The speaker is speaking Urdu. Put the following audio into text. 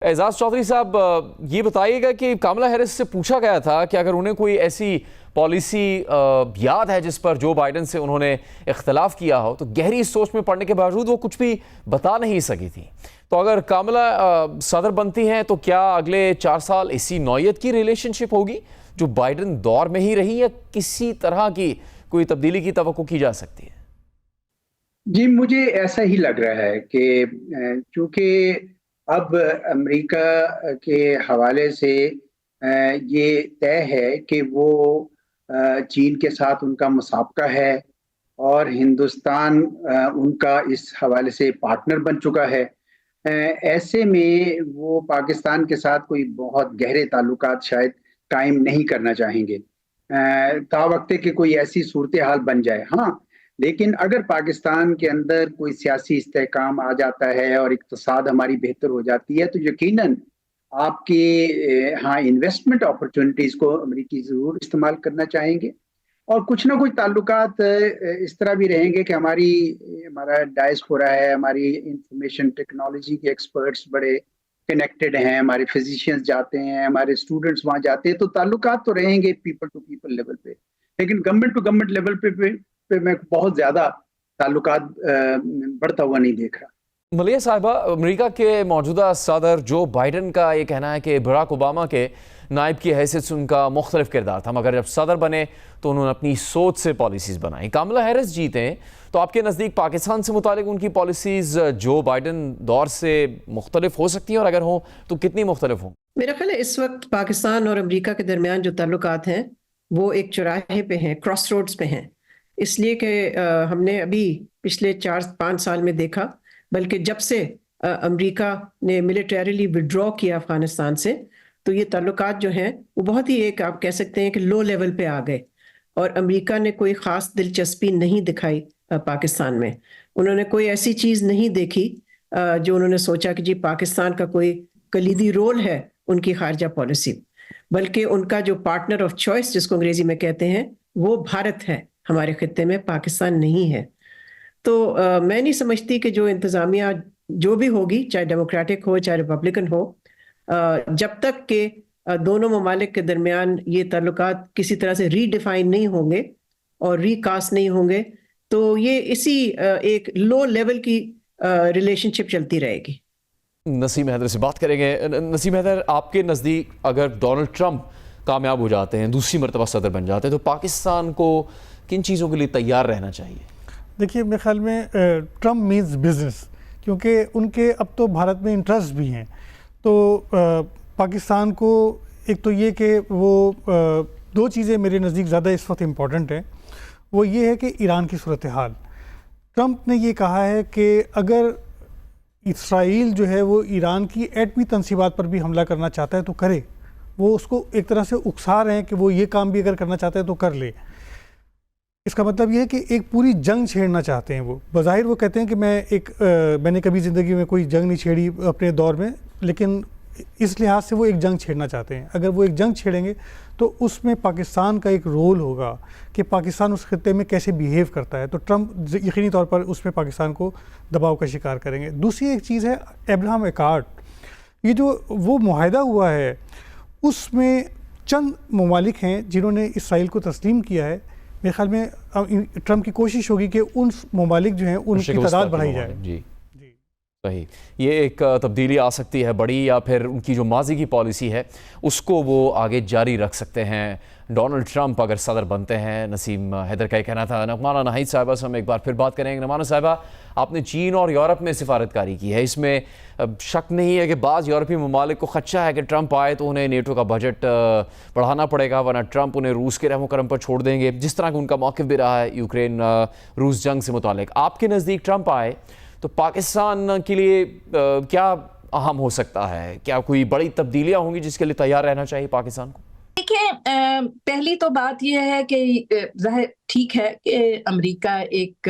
اعزاز چودھری صاحب، یہ بتائیے گا کہ کاملا ہیرس سے پوچھا گیا تھا کہ اگر انہیں کوئی ایسی پالیسی یاد ہے جس پر جو بائیڈن سے انہوں نے اختلاف کیا ہو، تو گہری سوچ میں پڑنے کے باوجود وہ کچھ بھی بتا نہیں سکی تھی. تو اگر کاملا صدر بنتی ہیں تو کیا اگلے 4 سال اسی نوعیت کی ریلیشن شپ ہوگی جو بائیڈن دور میں ہی رہی، یا کسی طرح کی کوئی تبدیلی کی توقع کی جا سکتی ہے؟ جی، مجھے ایسا ہی لگ رہا ہے کہ چونکہ اب امریکہ کے حوالے سے یہ طے ہے کہ وہ چین کے ساتھ ان کا مسابقہ ہے، اور ہندوستان ان کا اس حوالے سے پارٹنر بن چکا ہے. ایسے میں وہ پاکستان کے ساتھ کوئی بہت گہرے تعلقات شاید قائم نہیں کرنا چاہیں گے تا وقت کہ کوئی ایسی صورتحال بن جائے. ہاں، لیکن اگر پاکستان کے اندر کوئی سیاسی استحکام آ جاتا ہے اور اقتصاد ہماری بہتر ہو جاتی ہے تو یقیناً آپ کے انویسٹمنٹ اپرچونٹیز کو امریکی ضرور استعمال کرنا چاہیں گے، اور کچھ نہ کچھ تعلقات اس طرح بھی رہیں گے کہ ہمارا ڈائسپورا ہے، ہماری انفارمیشن ٹیکنالوجی کے ایکسپرٹس بڑے کنیکٹڈ ہیں، ہمارے فزیشینز جاتے ہیں، ہمارے اسٹوڈنٹس وہاں جاتے ہیں، تو تعلقات تو رہیں گے پیپل ٹو پیپل لیول پہ. لیکن گورنمنٹ ٹو گورنمنٹ لیول پہ میں بہت زیادہ تعلقات بڑھتا ہوا نہیں دیکھ رہا. ملیہ صاحبہ، امریکہ کے موجودہ صدر جو بائیڈن کا یہ کہنا ہے کہ براک اوباما کے نائب کی حیثیت سے ان کا مختلف کردار تھا، مگر جب صدر بنے تو انہوں نے اپنی سوچ سے پالیسیز بنائیں. کاملا ہیرس جیتے ہیں تو آپ کے نزدیک پاکستان سے متعلق ان کی پالیسیز جو بائیڈن دور سے مختلف ہو سکتی ہیں، اور اگر ہوں تو کتنی مختلف ہوں؟ میرا خیال ہے اس وقت پاکستان اور امریکہ کے درمیان جو تعلقات ہیں وہ ایک چوراہے پہ ہیں، کراس روڈز پہ ہیں. اس لیے کہ ہم نے ابھی پچھلے 4-5 سال میں دیکھا، بلکہ جب سے امریکہ نے ملیٹریلی وڈرا کیا افغانستان سے، تو یہ تعلقات جو ہیں وہ بہت ہی ایک آپ کہہ سکتے ہیں کہ لو لیول پہ آ گئے، اور امریکہ نے کوئی خاص دلچسپی نہیں دکھائی پاکستان میں. انہوں نے کوئی ایسی چیز نہیں دیکھی جو انہوں نے سوچا کہ جی پاکستان کا کوئی کلیدی رول ہے ان کی خارجہ پالیسی، بلکہ ان کا جو پارٹنر آف چوائس جس کو انگریزی میں کہتے ہیں وہ بھارت ہے ہمارے خطے میں، پاکستان نہیں ہے. تو میں نہیں سمجھتی کہ جو انتظامیہ جو بھی ہوگی، چاہے ڈیموکریٹک ہو چاہے ریپبلکن ہو، جب تک کہ دونوں ممالک کے درمیان یہ تعلقات کسی طرح سے ری ڈیفائن نہیں ہوں گے اور ری کاسٹ نہیں ہوں گے، تو یہ اسی ایک لو لیول کی ریلیشن شپ چلتی رہے گی. نسیم حیدر سے بات کریں گے. نسیم حیدر، آپ کے نزدیک اگر ڈونلڈ ٹرمپ کامیاب ہو جاتے ہیں، دوسری مرتبہ صدر بن جاتے ہیں، تو پاکستان کو کن چیزوں کے لیے تیار رہنا چاہیے؟ دیکھیے، میرے خیال میں ٹرمپ مینز بزنس، کیونکہ ان کے اب تو بھارت میں انٹرسٹ بھی ہیں. تو پاکستان کو ایک تو یہ کہ وہ 2 چیزیں میرے نزدیک زیادہ اس وقت امپورٹنٹ ہیں. وہ یہ ہے کہ ایران کی صورتحال. ٹرمپ نے یہ کہا ہے کہ اگر اسرائیل جو ہے وہ ایران کی ایٹمی تنصیبات پر بھی حملہ کرنا چاہتا ہے تو کرے. وہ اس کو ایک طرح سے اکسا رہے ہیں کہ وہ یہ کام بھی اگر کرنا چاہتا ہے تو کر لے. اس کا مطلب یہ ہے کہ ایک پوری جنگ چھیڑنا چاہتے ہیں. وہ بظاہر وہ کہتے ہیں کہ میں نے کبھی زندگی میں کوئی جنگ نہیں چھیڑی اپنے دور میں، لیکن اس لحاظ سے وہ ایک جنگ چھیڑنا چاہتے ہیں. اگر وہ ایک جنگ چھیڑیں گے تو اس میں پاکستان کا ایک رول ہوگا کہ پاکستان اس خطے میں کیسے بیہیو کرتا ہے. تو ٹرمپ یقینی طور پر اس میں پاکستان کو دباؤ کا شکار کریں گے. دوسری ایک چیز ہے ابراہم اکارڈ. یہ جو وہ معاہدہ ہوا ہے اس میں چند ممالک ہیں جنہوں نے اسرائیل کو تسلیم کیا ہے. میرے خیال میں ٹرمپ کی کوشش ہوگی کہ ان ممالک جو ہیں ان کی تعداد بڑھائی جائے. جی صحیح. یہ ایک تبدیلی آ سکتی ہے بڑی، یا پھر ان کی جو ماضی کی پالیسی ہے اس کو وہ آگے جاری رکھ سکتے ہیں ڈونلڈ ٹرمپ اگر صدر بنتے ہیں. نسیم حیدر کا یہ کہنا تھا. نعمانہ ناہید صاحبہ سے ہم ایک بار پھر بات کریں گے. نعمانہ صاحبہ، آپ نے چین اور یورپ میں سفارتکاری کی ہے، اس میں شک نہیں ہے کہ بعض یورپی ممالک کو خدشہ ہے کہ ٹرمپ آئے تو انہیں نیٹو کا بجٹ بڑھانا پڑے گا، ورنہ ٹرمپ انہیں روس کے رحم و کرم پر چھوڑ دیں گے، جس طرح کہ ان کا موقف بھی رہا ہے یوکرین روس جنگ سے متعلق. آپ کے نزدیک ٹرمپ آئے تو پاکستان کے لیے کیا اہم ہو سکتا ہے؟ کیا کوئی بڑی تبدیلیاں ہوں گی جس کے لیے تیار رہنا چاہیے پاکستان کو؟ دیکھیں، پہلی تو بات یہ ہے کہ ظاہر ٹھیک ہے کہ امریکہ ایک